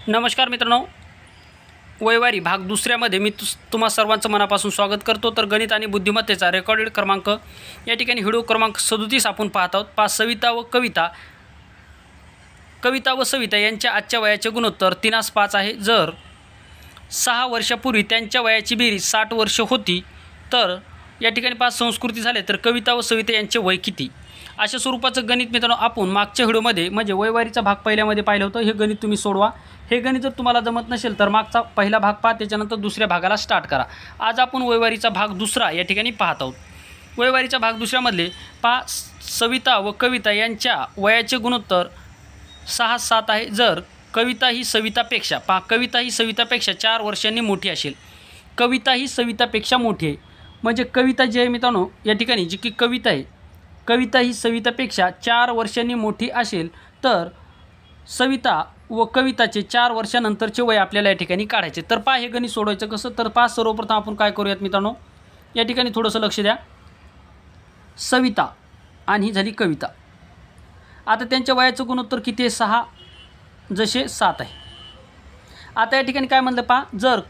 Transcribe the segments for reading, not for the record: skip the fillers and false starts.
नमस्कार मित्रांनो, वयवारी भाग दुसऱ्यामध्ये मी तुम्हा सर्वांचं मनापासून स्वागत करतो। तर गणित आणि बुद्धिमत्तेचा रेकॉर्डेड क्रमांक या ठिकाणी व्हिडिओ क्रमांक 37 आपण पाहत आहोत। कविता व सविता यांच्या आजच्या वयाचे गुणोत्तर 3:5 आहे। जर 6 वर्षापूर्वी त्यांच्या वयाची बेरीज 60 वर्ष होती तर या ठिकाणी 5 संस्कृती झाले तर कविता व सविता यांचे वय किती? अशा स्वरूपाचं गणित मित्रांनो आपण मागच्या व्हिडिओमध्ये म्हणजे वयवारीचा भाग पहिल्यामध्ये पाहिलं होतं। हे गणित तुम्ही सोडवा। हे गणित जर तुम्हाला जमत नसेल तर मागचा पहिला भाग पहा, त्याच्यानंतर दुसऱ्या भागाला स्टार्ट करा। आज आपण वयवारीचा भाग दुसरा या ठिकाणी पाहत आहोत। वयवारीचा भाग दुसऱ्यामधले पहा, सविता व कविता यांच्या वयाचे गुणोत्तर 6:7 आहे। जर कविता ही सवितापेक्षा 4 वर्षांनी मोठी असेल, कविता ही सवितापेक्षा मोठी आहे म्हणजे कविता जी आहे मित्रांनो या ठिकाणी जी की कविता आहे, कविता ही सवितापेक्षा 4 वर्षांनी मोठी असेल तर सविता व कविताचे 4 वर्षानंतरचे वय आपल्याला या ठिकाणी काढायचे। तर पहा हे गणित सोडवायचं कसं, तर पहा सर्वप्रथम आपण काय करूयात मित्रांनो, या ठिकाणी थोडंसं लक्ष द्या। सविता आणि ही झाली कविता। आता त्यांच्या वयाचं गुणोत्तर किती आहे? 6 जसे 7 आहे। आता या ठिकाणी काय म्हणलं पहा, जर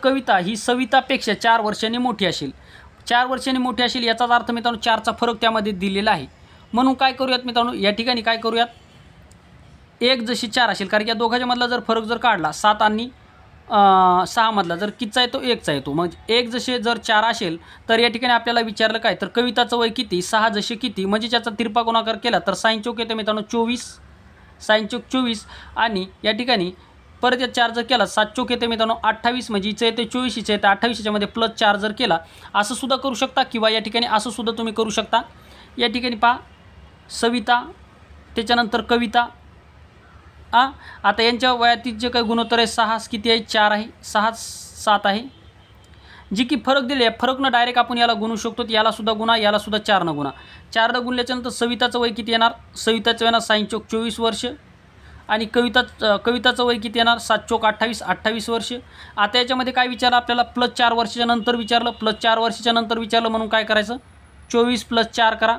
कविता ही सवितापेक्षा 4 वर्षांनी मोठी असेल, 4 वर्षांनी मोठी असेल याचाच अर्थ मित्रांनो 4चा फरक त्यामध्ये दिलेला आहे। म्हणून काय करूयात मित्रांनो, या ठिकाणी काय करूयात, 1 जशी 4 असेल, कारण की या दोघांच्या मधला जर फरक जर काढला 7 आणि 6 मधला जर कितीचा येतो 1चा येतो, म्हणजे 1 जसे जर 4 असेल तर या ठिकाणी आपल्याला विचारलं काय, तर कविताचं वय किती, 6 जसे किती म्हणजे त्याचा तिरपा गुणाकार केला तर साइन चौक येते मित्रांनो 24, साइन चौक 24 आणि या ठिकाणी परत या 4 जर केला 7 चौक येते मित्रांनो 28, म्हणजे हिचं येते 24, हिचं येते 28, च्यामध्ये +4 जर केला असं सुद्धा करू शकता किंवा या ठिकाणी असं सुद्धा तुम्ही करू शकता। या ठिकाणी पहा सविता त्याच्यानंतर कविता आता यांच्या वयातील जे काही गुणोत्तर आहे 6 किती आहे, 4 आहे, 6:7 आहे। जी की फरक दिले फरकनं डायरेक्ट आपण याला गुणू शकतो, याला सुद्धा गुणा, याला सुद्धा 4 न गुणा, 4 न गुणल्याच्यानंतर सविताचं वय किती येणार, सविताचं येणार साइन चौक 24 वर्ष आणि कविताचं वय किती येणार 7 चौक 28 वर्ष। आता याच्यामध्ये काय विचारलं आपल्याला, +4 वर्षाच्या नंतर विचारलं, +4 वर्षाच्या नंतर विचारलं म्हणून काय करायचं, 24 + 4 करा,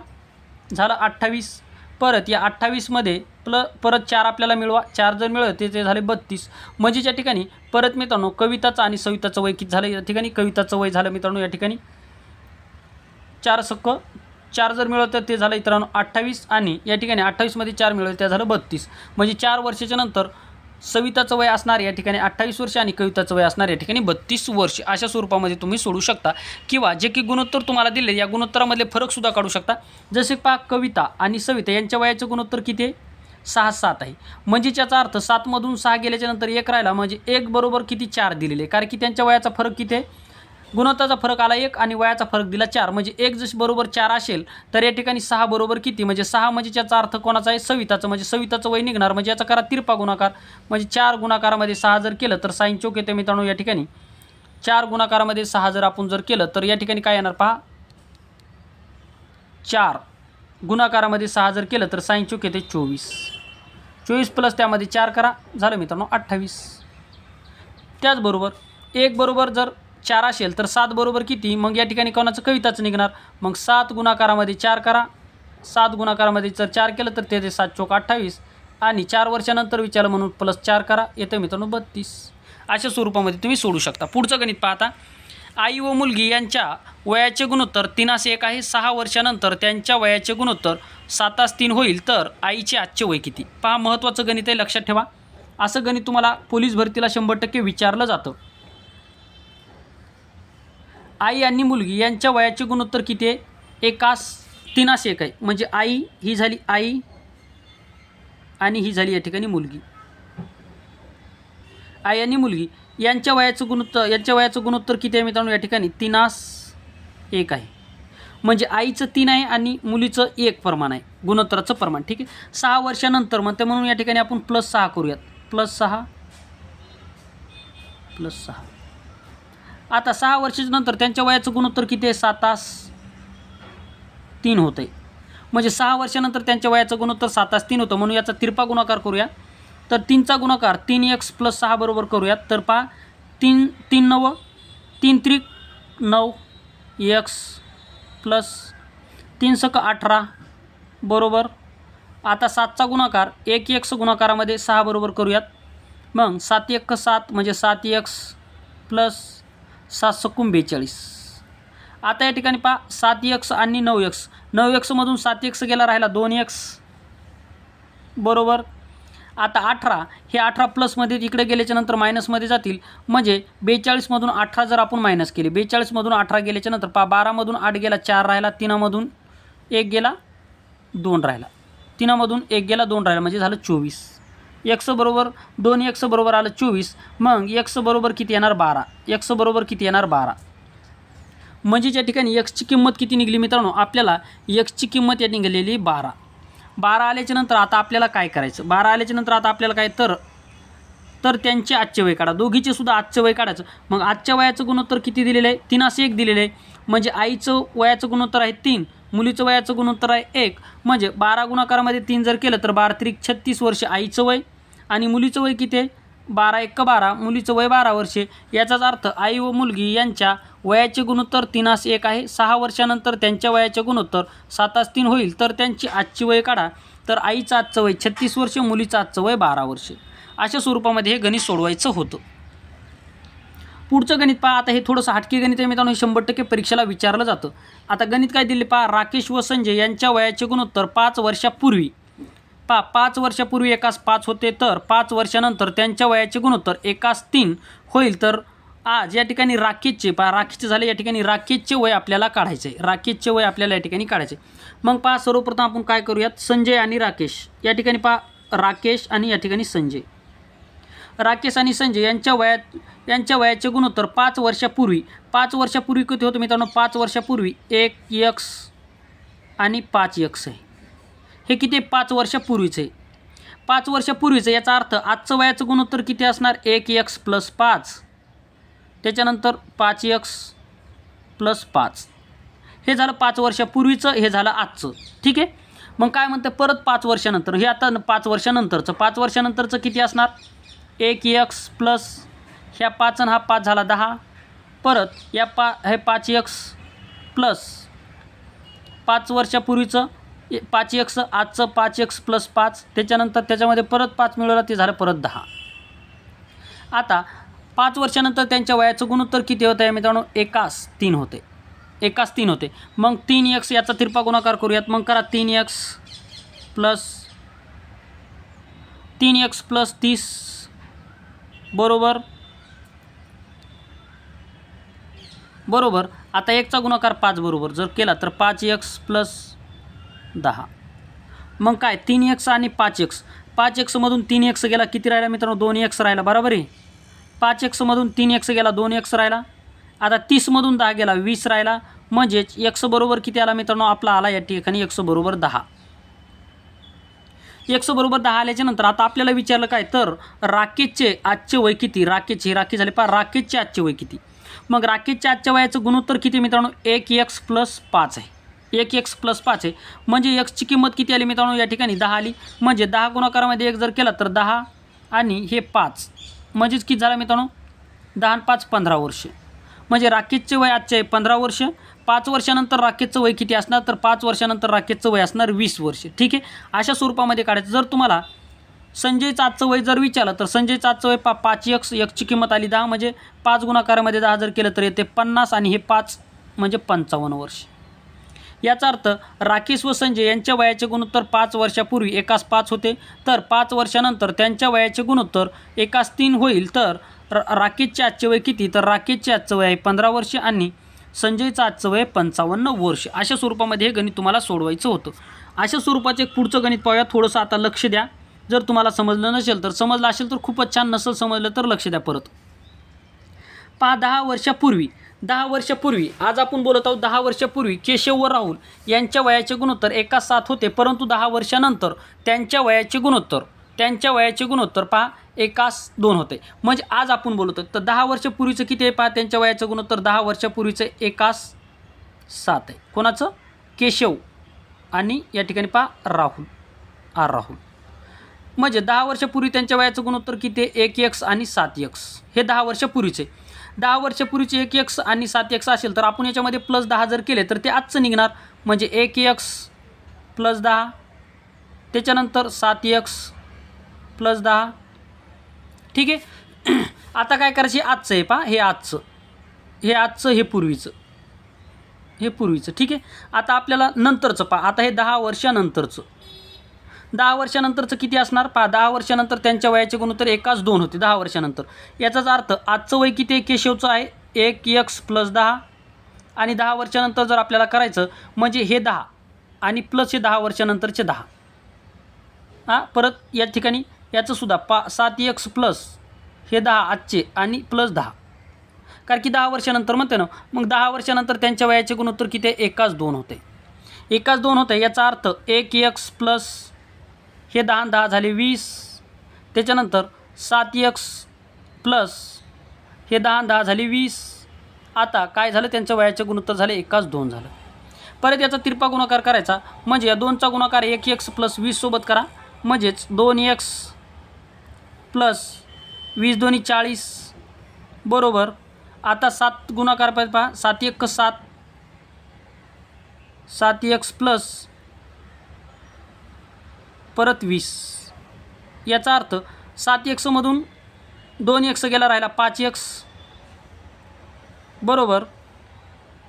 झालं 28। परत या 28 मध्ये परत 4 आपल्याला मिळवा, 4 जर मिळवले ते झाले 32, म्हणजे या ठिकाणी परत मित्रांनो कविताचं आणि सविताचं वय किती झालं, या ठिकाणी कविताचं वय झालं मित्रांनो या ठिकाणी 4 जर मिळवलं तर ते झालं मित्रांनो 28 आणि या ठिकाणी 28 मध्ये 4 मिळवले ते झालं 32, म्हणजे 4 वर्षाच्या नंतर सविताचं वय असणार या ठिकाणी 28 वर्ष आणि कविताचं वय असणार या ठिकाणी 32 वर्ष। अशा स्वरूपामध्ये तुम्ही सोडू शकता किंवा जे की गुणोत्तर तुम्हाला दिले या गुणोत्तरामधले फरकसुद्धा काढू शकता। जसे पहा कविता आणि सविता यांच्या वयाचं गुणोत्तर किती आहे, 6:7 आहे, म्हणजे त्याचा अर्थ 7 मधून 6 गेल्याच्या नंतर 1 राहिला, म्हणजे 1 बरोबर किती 4 दिलेले, कारण की त्यांच्या वयाचा फरक किती आहे, गुणोत्तराचा फरक आला 1 आणि वयाचा फरक दिला 4, म्हणजे 1 जशी बरोबर 4 असेल तर या ठिकाणी 6 बरोबर किती, म्हणजे 6 म्हणजे त्याचा अर्थ कोणाचा आहे, सविताचं, म्हणजे सविताचं वय निघणार, म्हणजे याचा करा तिरपा गुणाकार, म्हणजे 4 गुणाकारामध्ये 6 जर केलं तर साइन चौक येते मित्रांनो या ठिकाणी 4 गुणाकारामध्ये 6 जर आपण जर केलं तर या ठिकाणी काय येणार पहा, 4 गुणाकारामध्ये 6 जर केलं तर साइन चौक येते 24 प्लस त्यामध्ये 4 करा, झालं मित्रांनो 28। त्याचबरोबर 1 बरोबर जर 4 असेल तर 7 बरोबर किती, मग या ठिकाणी कोणाचं कविताचं निघणार, मग 7 गुणाकारामध्ये 4 करा, 7 गुणाकारामध्ये जर 4 केलं तर ते 7 चौक 28 आणि 4 वर्षानंतर विचारलं म्हणून +4 करा, येतं मित्रांनो 32। अशा स्वरूपामध्ये तुम्ही सोडू शकता। पुढचं गणित पाहता, आई व मुलगी यांच्या वयाचे गुणोत्तर 3:1 आहे। 6 वर्षानंतर त्यांच्या वयाचे गुणोत्तर 7:3 होईल तर आईचे आजचे वय किती? पहा महत्त्वाचं गणित आहे, लक्षात ठेवा। असं गणित तुम्हाला पोलीस भरतीला 100% विचारलं जातं। आई आणि मुलगी यांच्या वयाचे गुणोत्तर किती आहे, 3:1 आहे, म्हणजे आई ही झाली आई आणि ही झाली या ठिकाणी मुलगी। आई आणि मुलगी यांच्या वयाचं गुणोत्तर किती आहे मित्रांनो, या ठिकाणी 3:1 आहे, म्हणजे आईचं 3 आहे आणि मुलीचं 1 प्रमाण आहे गुणोत्तराचं प्रमाण, ठीक आहे। 6 वर्षानंतर म्हणते म्हणून या ठिकाणी आपण +6 करूयात, +6 आता 6 वर्षाच्या नंतर त्यांच्या वयाचं गुणोत्तर किती आहे, 7:3 होतं आहे, म्हणजे 6 वर्षानंतर त्यांच्या वयाचं गुणोत्तर 7:3 होतं, म्हणून याचा तिरपा गुणाकार करूया, तर 3चा गुणाकार 3x + 6 बरोबर करूयात, तर पहा 3 9 3 त्रिक 9 x + 3 × 18 बरोबर। आता 7चा गुणाकार 1x गुणाकारामध्ये 6 बरोबर करूयात, मग 7 1 7 म्हणजे 7 x प्लस 7 7 42. आता या ठिकाणी पहा 7 x आणि 9 x, 9 x मधून 7 x गेला, राहिला 2 x बरोबर. आता 18 हे 18 प्लसमध्ये इकडे गेल्याच्या नंतर मायनसमध्ये जातील, म्हणजे 42 मधून 18 जर आपण मायनस केले, 42 मधून 18 गेल्याच्या नंतर पहा 12 मधून 8 गेला 4 राहिला, 3 मधून 1 गेला 2 राहिला, 3 मधून 1 गेला 2 राहिला, म्हणजे झालं 24. x बरोबर 2x बरोबर आलं 24. मग x बरोबर किती येणार 12, x बरोबर किती येणार 12. म्हणजे या ठिकाणी x ची किंमत किती निघली मित्रांनो, आपल्याला x ची किंमत या निघालेली 12. 12 आल्याच्या नंतर आता आपल्याला काय करायचं, 12 आल्याच्या नंतर आता आपल्याला काय तर त्यांचे आजचे वय काढा, दोघीचे सुद्धा आजचे वय काढायचं. मग आजच्या वयाचं गुणोत्तर किती दिलेलं आहे, 3:1 दिलेलं आहे. म्हणजे आईचं वयाचं गुणोत्तर आहे 3, मुलीचं वयाचं गुणोत्तर आहे 1. म्हणजे 12 गुणाकारामध्ये 3 जर केलं तर 12 त्रिक 36 वर्ष आईचं वय, आणि मुलीचं वय किती आहे 12 1 12, मुलीचं वय 12 वर्षे. याचाच अर्थ आई व मुलगी यांच्या वयाचे गुणोत्तर 3:1 आहे. 6 वर्षानंतर त्यांच्या वयाचे गुणोत्तर 7:3 होईल. तर त्यांची आजची वय काढा, तर आईचं आजचं वय 36 वर्ष, मुलीचं आजचं वय 12 वर्षे. अशा स्वरूपामध्ये हे गणित सोडवायचं होतं. पुढचं गणित पहा. आता हे थोडंसं हटके गणित आहे मित्रांनो, 100% परीक्षेला विचारलं जातं. आता गणित काय दिले पहा, राकेश व संजय यांच्या वयाचे गुणोत्तर 5 वर्षापूर्वी, पहा 5 वर्षापूर्वी एकास 5 होते, तर 5 वर्षानंतर त्यांच्या वयाचे गुणोत्तर एकास 3 होईल. तर आज या ठिकाणी राकेशचे पहा, राकेशचे झाले, या ठिकाणी राकेशचे वय आपल्याला काढायचे आहे, राकेशचे वय आपल्याला या ठिकाणी काढायचे. मग पहा सर्वप्रथम आपण काय करूयात, संजय आणि राकेश, या ठिकाणी पहा राकेश आणि या ठिकाणी संजय, राकेश आणि संजय यांच्या वयाचे गुणोत्तर 5 वर्षापूर्वी, 5 वर्षापूर्वी किती होतं मित्रांनो, 5 वर्षापूर्वी 1x आणि 5x आहे. हे किती 5 वर्षापूर्वीचं आहे, 5 वर्षापूर्वीचं. याचा अर्थ आजचं वयाचं गुणोत्तर किती असणार, 1x प्लस 5, त्याच्यानंतर 5x प्लस 5. हे झालं 5 वर्षापूर्वीचं, हे झालं आजचं. ठीक आहे. मग काय म्हणतं परत 5 वर्षानंतर, हे आता 5 वर्षानंतरचं, 5 वर्षानंतरचं किती असणार, 1x प्लस ह्या 5 आणि हा 5 झाला 10, परत या हे 5x प्लस 5 वर्षापूर्वीचं 5x, आजचं 5x प्लस 5, त्याच्यानंतर त्याच्यामध्ये परत 5 मिळवला, ते झालं परत 10. आता 5 वर्षानंतर त्यांच्या वयाचं गुणोत्तर किती होतं आहे मित्रांनो, एकास 3 होते, एकास 3 होते. मग 3x याचा तिरपा गुणाकार करूयात. मग करा 3x प्लस 30 बरोबर. आता 1चा गुणाकार 5 बरोबर जर केला तर 5x प्लस 10. मग काय 3x आणि 5x मधून 3x गेला, किती राहिला मित्रांनो, 2x राहिला, बरोबर आहे. 5x मधून 3x गेला, 2x राहिला. आता 30 मधून 10 गेला, 20 राहिला. म्हणजेच x बरोबर किती आला मित्रांनो, आपला आला या ठिकाणी x बरोबर 10. x बरोबर 10 आल्याच्या नंतर आता आपल्याला विचारलं काय, तर राकेशचे आजचे वय किती, राकेश झाले पहा, राकेशचे आजचे वय किती. मग राकेशच्या आजच्या वयाचं गुणोत्तर किती मित्रांनो, 1x प्लस 5 आहे, 1x प्लस 5 आहे. म्हणजे xची किंमत किती आली मित्रांनो, या ठिकाणी 10 आली. म्हणजे 10 गुणाकारामध्ये 1 जर केला तर 10 आणि हे 5, म्हणजेच किती झालं मित्रांनो, 10 आणि 5 15 वर्ष. म्हणजे राकेशचे वय आजचे आहे 15 वर्ष. 5 वर्षानंतर राकेशचं वय किती असणार, तर 5 वर्षानंतर राकेशचं वय असणार 20 वर्ष. ठीक आहे. अशा स्वरूपामध्ये काढायचं. जर तुम्हाला संजयचं आजचं वय जर विचारलं तर संजयचं आजचं वय 5x, xची किंमत आली 10, म्हणजे 5 गुणाकारामध्ये 10 जर केलं तर येते 50, आणि हे 5 म्हणजे 55 वर्ष. याचा अर्थ राकेश व संजय यांच्या वयाचे गुणोत्तर 5 वर्षापूर्वी एकास 5 होते, तर 5 वर्षानंतर त्यांच्या वयाचे गुणोत्तर एकास 3 होईल. तर राकेशचे आजचे वय किती, तर राकेशचे आजचं वय आहे 15 वर्ष आणि संजयचं आजचं वय 55 वर्ष. अशा स्वरूपामध्ये हे गणित तुम्हाला सोडवायचं होतं. अशा स्वरूपाचं एक पुढचं गणित पाहूया. थोडंसं आता लक्ष द्या. जर तुम्हाला समजलं नसेल तर, समजलं असेल तर खूपच छान, नसेल समजलं तर लक्ष द्या परत. पहा 10 वर्षापूर्वी आज आपण बोलत आहोत 10 वर्षापूर्वी केशव व राहुल यांच्या वयाचे गुणोत्तर एकास 7 होते, परंतु 10 वर्षानंतर त्यांच्या वयाचे गुणोत्तर पहा एकास 2 होते. म्हणजे आज आपण बोलतो तर 10 वर्षापूर्वीचं किती आहे पहा, त्यांच्या वयाचं गुणोत्तर 10 वर्षापूर्वीचं एकास 7 आहे. कोणाचं, केशव आणि या ठिकाणी पहा राहुल. म्हणजे 10 वर्षापूर्वी त्यांच्या वयाचं गुणोत्तर किती आहे, 1x आणि 7x. हे 10 वर्षापूर्वीचे. 10 वर्षापूर्वीचे 1x आणि 7x असेल तर आपण याच्यामध्ये प्लस 10 जर केले तर ते आजचं निघणार. म्हणजे 1x प्लस 10, त्याच्यानंतर 7x प्लस 10, ठीक आहे. आता काय करायचे, आजचं आहे पहा, हे आजचं हे पूर्वीचं ठीक आहे. आता आपल्याला नंतरचं पहा, आता हे 10 वर्षानंतरचं किती असणार पहा. 10 वर्षानंतर त्यांच्या वयाचे गुणोत्तर 1:2 होते 10 वर्षानंतर. याचाच अर्थ आजचं वय किती आहे केशवचं आहे 1x + 10 आणि 10 वर्षानंतर जर आपल्याला करायचं म्हणजे हे 10 आणि प्लस हे 10 वर्षानंतरचे 10. परत या ठिकाणी याचं सुद्धा 7x प्लस हे 10 आजचे आणि प्लस 10, कारण की 10 वर्षानंतर म्हणते ना. मग 10 वर्षानंतर त्यांच्या वयाचे गुणोत्तर किती आहे 1:2 होते. 1:2 होते याचा अर्थ 1x प्लस हे 10 10 झाले 20. त्याच्यानंतर 7x प्लस हे 10 10 झाले 20. आता काय झालं, त्यांच्या वयाचे गुणोत्तर झाले 1:2 झालं. परत याचा तिरपा गुणाकार करायचा म्हणजे या 2चा गुणाकार 1x प्लस 20 सोबत करा म्हणजेच 2x प्लस 20 2 40 बरोबर. आता 7 गुणाकार पाहिजे पहा, 7 × 7 7x प्लस परत 20. याचा अर्थ 7x मधून 2x गेला राहिला 5x बरोबर.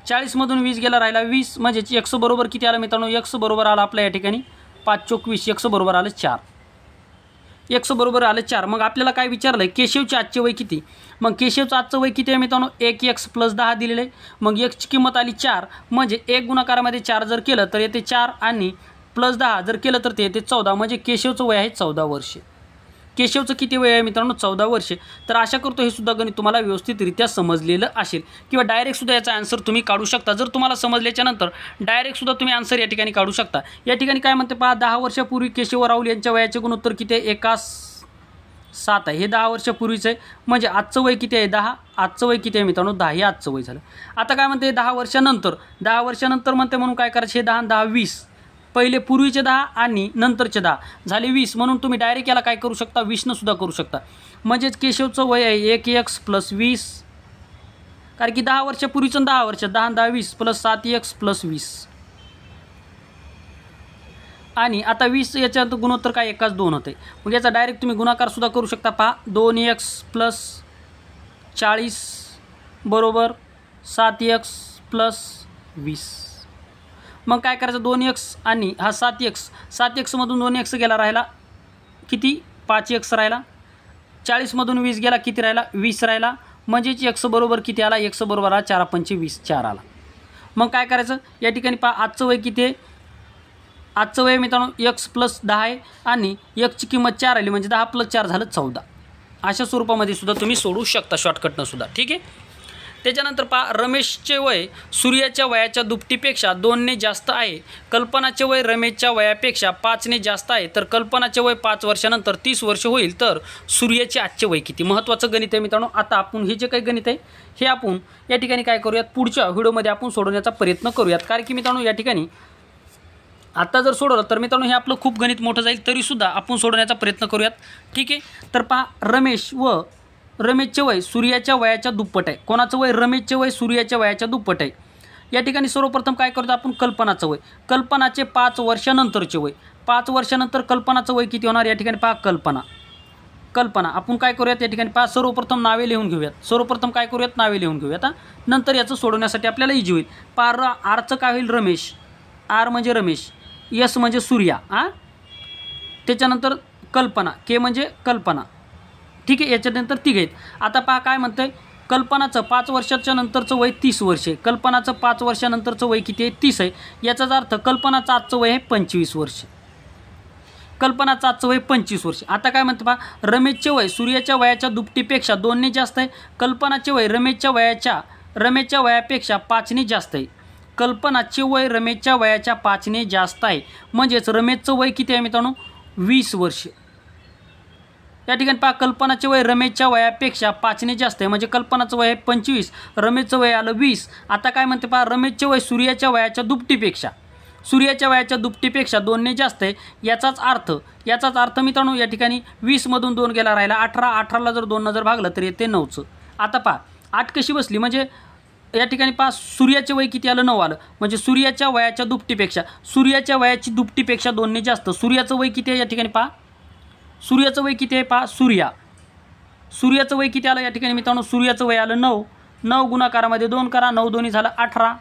40 मधून 20 गेला राहिला 20 म्हणजेच x बरोबर किती आलं मित्रांनो, x बरोबर आला आपल्या या ठिकाणी 5 × 20, x बरोबर आलं 4. x बरोबर आलं 4. मग आपल्याला काय विचारलं आहे केशवचे आजचे वय किती. मग केशवचं आजचं वय किती आहे मित्रांनो 1x + 10 दिलेलं आहे. मग xची किंमत आली 4 म्हणजे 1 गुणाकारामध्ये 4 जर केलं तर येते 4 आणि प्लस 10 जर केलं तर ते येते 14 म्हणजे केशवचं वय आहे 14 वर्षे. केशवचं किती वय आहे मित्रांनो 14 वर्षे. तर आशा करतो हे सुद्धा गणित तुम्हाला व्यवस्थितरित्या समजलेलं असेल किंवा डायरेक्ट सुद्धा याचा आन्सर तुम्ही काढू शकता. जर तुम्हाला समजल्याच्या नंतर डायरेक्ट सुद्धा तुम्ही आन्सर या ठिकाणी काढू शकता. या ठिकाणी काय म्हणते पहा 10 वर्षापूर्वी केशव व राहुल यांच्या वयाचे गुणोत्तर किती आहे 1:7 आहे. हे 10 वर्षापूर्वीचं आहे म्हणजे आजचं वय किती आहे 10. आजचं वय किती आहे मित्रांनो 10, हे आजचं वय झालं. आता काय म्हणते 10 वर्षानंतर म्हणते म्हणून काय करायचं हे 10 10 20. पहिले पूर्वीचे 10 आणि नंतरचे 10 झाले 20 म्हणून तुम्ही डायरेक्ट याला काय करू शकता 20 न सुद्धा करू शकता. म्हणजेच केशवचं वय आहे 1x + 20 कारण की 10 वर्षापूर्वीचं 10 वर्ष 10 10 20 प्लस 7x + 20 आणि आता 20 याच्यात गुणोत्तर काय 1:2 होते. मग याचा डायरेक्ट तुम्ही गुणाकार सुद्धा करू शकता पहा 2x + 40 बरोबर 7x + 20. मग काय करायचं 2x आणि हा 7x मधून 2x गेला राहिला किती 5x राहिला. 40 मधून 20 गेला किती राहिला 20 राहिला म्हणजेच x बरोबर किती आला x बरोबर आला 4 × 5 = 20 4 आला. मग काय करायचं या ठिकाणी पहा आजचं वय किती आहे. आजचं वय मित्रांनो x + 10 आहे आणि xची किंमत 4 आली म्हणजे 10 + 4 झालं 14. अशा स्वरूपामध्ये सुद्धा तुम्ही सोडू शकता शॉर्टकटनं सुद्धा. ठीक आहे. त्याच्यानंतर पहा रमेशचे वय सूर्याच्या वयाच्या दुपटीपेक्षा 2ने जास्त आहे. कल्पनाचे वय रमेशच्या वयापेक्षा 5ने जास्त आहे. तर कल्पनाचे वय 5 वर्षानंतर 30 वर्ष होईल तर सूर्याचे आजचे वय किती. महत्त्वाचं गणित आहे मित्रांनो. आता आपण हे जे काही गणित आहे हे आपण या ठिकाणी काय करूयात पुढच्या व्हिडिओमध्ये आपण सोडवण्याचा प्रयत्न करूयात. कारण की मित्रांनो या ठिकाणी आता जर सोडवलं तर मित्रांनो हे आपलं खूप गणित मोठं जाईल तरीसुद्धा आपण सोडवण्याचा प्रयत्न करूयात. ठीक आहे. तर पहा रमेशचे वय सूर्याच्या वयाच्या दुप्पट आहे. कोणाचं वय रमेशचे वय सूर्याच्या वयाच्या दुप्पट आहे. या ठिकाणी सर्वप्रथम काय करतो आपण कल्पनाचं वय कल्पनाचे 5 वर्षानंतरचे वय 5 वर्षानंतर कल्पनाचं वय किती होणार या ठिकाणी पहा कल्पना आपण काय करूयात या ठिकाणी पहा सर्वप्रथम नावे लिहून घेऊयात. नंतर याचं सोडवण्यासाठी आपल्याला इजी होईल. पहा आरचं काय होईल रमेश आर म्हणजे रमेश एस म्हणजे सूर्या त्याच्यानंतर कल्पना के म्हणजे कल्पना. ठीक आहे. याच्यानंतर तिघ आहेत. आता पहा काय म्हणतंय कल्पनाचं 5 वर्षाच्या नंतरचं वय 30 वर्षे. कल्पनाचं 5 वर्षानंतरचं वय किती आहे 30 आहे. याचाच अर्थ कल्पनाचं आजचं वय आहे 25 वर्ष. कल्पनाचं आजचं वय 25 वर्ष. आता काय म्हणतं पहा रमेशचे वय सूर्याच्या वयाच्या दुपटीपेक्षा 2ने जास्त आहे. कल्पनाचे वय रमेशच्या वयापेक्षा 5ने जास्त आहे. कल्पनाचे वय रमेशच्या वयाच्या 5ने जास्त आहे. म्हणजेच रमेशचं वय किती आहे मित्रांनो 20 वर्ष. या ठिकाणी पहा कल्पनाचे वय रमेशच्या वयापेक्षा 5ने जास्त आहे म्हणजे कल्पनाचं वय आहे 25 रमेशचं वय आलं 20. आता काय म्हणते पहा रमेशचे वय सूर्याच्या वयाच्या दुपटीपेक्षा 2ने जास्त आहे. याचाच अर्थ मित्रांनो या ठिकाणी 20 मधून 2 गेला राहिला 18ला जर 2 जर भागलं तर येते 9चं. आता पहा 8 कशी बसली म्हणजे या ठिकाणी पहा सूर्याचे वय किती आलं 9 आलं म्हणजे सूर्याच्या वयाच्या दुपटीपेक्षा 2ने जास्त. सूर्याचं वय किती आहे या ठिकाणी पहा सूर्याचं वय किती आहे पहा सूर्याचं वय किती आलं या ठिकाणी मित्रांनो? सूर्याचं वय आलं 9. 9 गुणाकारामध्ये 2 करा, 9 दोन्ही झालं 18.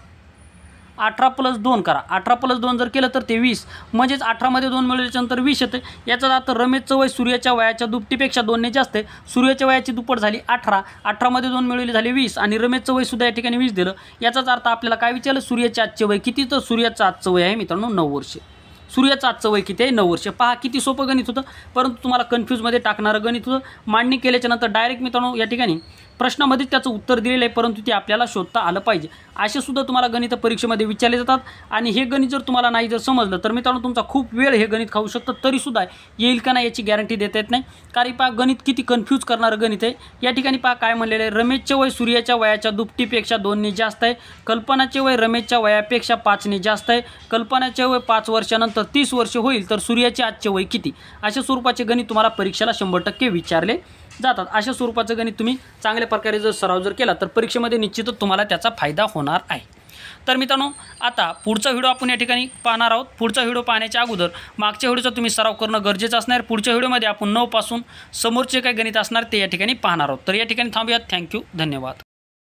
18 + 2 करा, 18 + 2 जर केलं तर ते 20, म्हणजेच 18 मध्ये 2 मिळवल्याच्यानंतर 20 येते. याचा अर्थ रमेशचं वय सूर्याच्या वयाच्या दुपटीपेक्षा 2 ने जास्त आहे. सूर्याच्या वयाची दुप्पट झाली 18, 18 मध्ये 2 मिळवले झाले 20 आणि रमेशचं वय सुद्धा या ठिकाणी 20 दिलं. याचाच अर्थ आपल्याला काय विचारलं? सूर्याचे आजचे वय किती? तर सूर्याचं आजचं वय आहे मित्रांनो 9 वर्षे. सूर्याचं आजचं वय किती आहे? 9 वर्षे. पहा किती सोपं गणित होतं, परंतु तुम्हाला कन्फ्यूजमध्ये टाकणारं गणित होतं. मांडणी केल्याच्यानंतर डायरेक्ट मित्रांनो या ठिकाणी प्रश्नामध्ये त्याचं उत्तर दिलेलं आहे, परंतु ते आपल्याला शोधता आलं पाहिजे. असे सुद्धा तुम्हाला गणित परीक्षेमध्ये विचारले जातात. आणि हे गणित जर तुम्हाला नाही जर समजलं तर मित्रांनो तुमचा खूप वेळ हे गणित खाऊ शकतं, तरीसुद्धा येईल का नाही याची गॅरंटी देता येत नाही. कारण पहा गणित किती कन्फ्यूज करणारं गणित आहे. या ठिकाणी पहा काय म्हणलेलं आहे? रमेशचे वय सूर्याच्या वयाच्या दुपटीपेक्षा 2 ने जास्त आहे. कल्पनाचे वय रमेशच्या वयापेक्षा 5 ने जास्त आहे. कल्पनाचे वय 5 वर्षानंतर 30 वर्ष होईल, तर सूर्याचे आजचे वय किती? अशा स्वरूपाचे गणित तुम्हाला परीक्षेला 100% विचारले जातात. अशा स्वरूपाचं गणित तुम्ही चांगल्या प्रकारे जर सराव जर केला तर परीक्षेमध्ये निश्चितच तुम्हाला त्याचा फायदा होणार आहे. तर मित्रांनो आता पुढचा व्हिडिओ आपण या ठिकाणी पाहणार आहोत. पुढचा व्हिडिओ पाहण्याच्या अगोदर मागच्या व्हिडिओचा तुम्ही सराव करणं गरजेचं असणार. पुढच्या व्हिडिओमध्ये आपण 9 पासून समोरचे काय गणित असणार ते या ठिकाणी पाहणार आहोत. तर या ठिकाणी थांबूयात. थँक्यू, धन्यवाद.